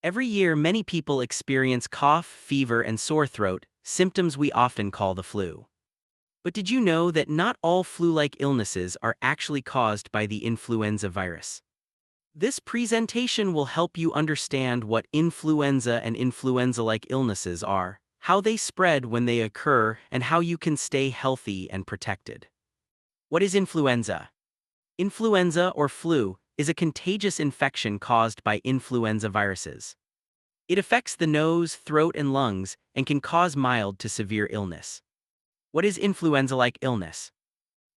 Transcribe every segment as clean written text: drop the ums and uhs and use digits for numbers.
Every year, many people experience cough, fever, and sore throat, symptoms we often call the flu. But did you know that not all flu-like illnesses are actually caused by the influenza virus? This presentation will help you understand what influenza and influenza-like illnesses are, how they spread when they occur, and how you can stay healthy and protected. What is influenza? Influenza, or flu, is a contagious infection caused by influenza viruses. It affects the nose, throat, and lungs, and can cause mild to severe illness. What is influenza-like illness?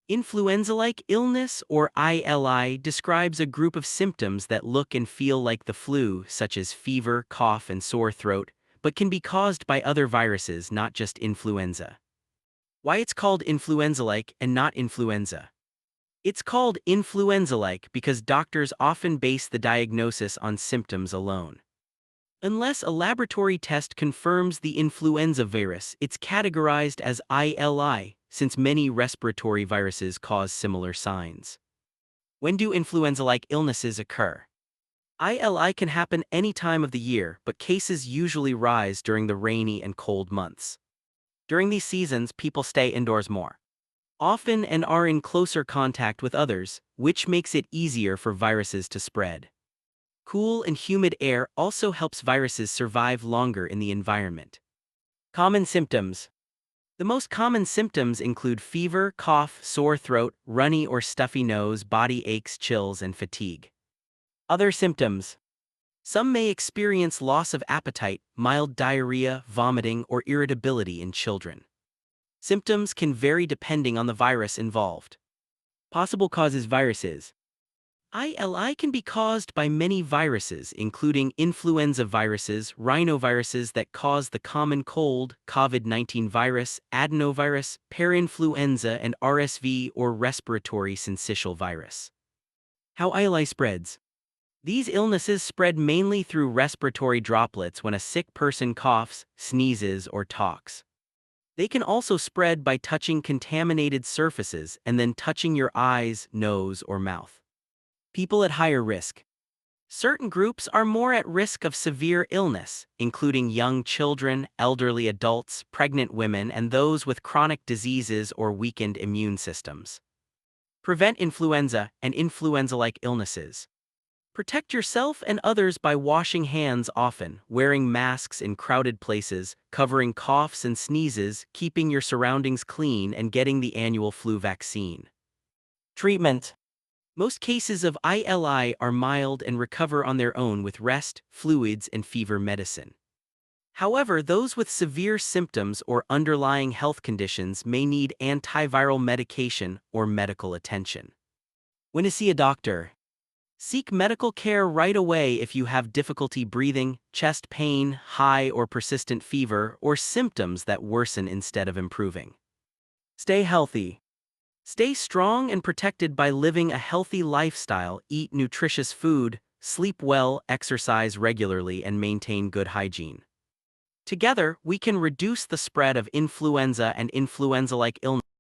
Influenza-like illness, or ILI, describes a group of symptoms that look and feel like the flu, such as fever, cough, and sore throat, but can be caused by other viruses, not just influenza. Why it's called influenza-like and not influenza? It's called influenza-like because doctors often base the diagnosis on symptoms alone. Unless a laboratory test confirms the influenza virus, it's categorized as ILI, since many respiratory viruses cause similar signs. When do influenza-like illnesses occur? ILI can happen any time of the year, but cases usually rise during the rainy and cold months. During these seasons, people stay indoors more often and are in closer contact with others, which makes it easier for viruses to spread. Cool and humid air also helps viruses survive longer in the environment. Common symptoms. The most common symptoms include fever, cough, sore throat, runny or stuffy nose, body aches, chills, and fatigue. Other symptoms. Some may experience loss of appetite, mild diarrhea, vomiting, or irritability in children. Symptoms can vary depending on the virus involved. Possible causes. Viruses. ILI can be caused by many viruses, including influenza viruses, rhinoviruses that cause the common cold, COVID-19 virus, adenovirus, parainfluenza, and RSV or respiratory syncytial virus. How ILI spreads. These illnesses spread mainly through respiratory droplets when a sick person coughs, sneezes, or talks. They can also spread by touching contaminated surfaces and then touching your eyes, nose, or mouth. People at higher risk. Certain groups are more at risk of severe illness, including young children, elderly adults, pregnant women, and those with chronic diseases or weakened immune systems. Prevent influenza and influenza-like illnesses. Protect yourself and others by washing hands often, wearing masks in crowded places, covering coughs and sneezes, keeping your surroundings clean, and getting the annual flu vaccine. Treatment. Most cases of ILI are mild and recover on their own with rest, fluids, and fever medicine. However, those with severe symptoms or underlying health conditions may need antiviral medication or medical attention. When to see a doctor. Seek medical care right away if you have difficulty breathing, chest pain, high or persistent fever, or symptoms that worsen instead of improving. Stay healthy. Stay strong and protected by living a healthy lifestyle, eat nutritious food, sleep well, exercise regularly, and maintain good hygiene. Together, we can reduce the spread of influenza and influenza-like illnesses.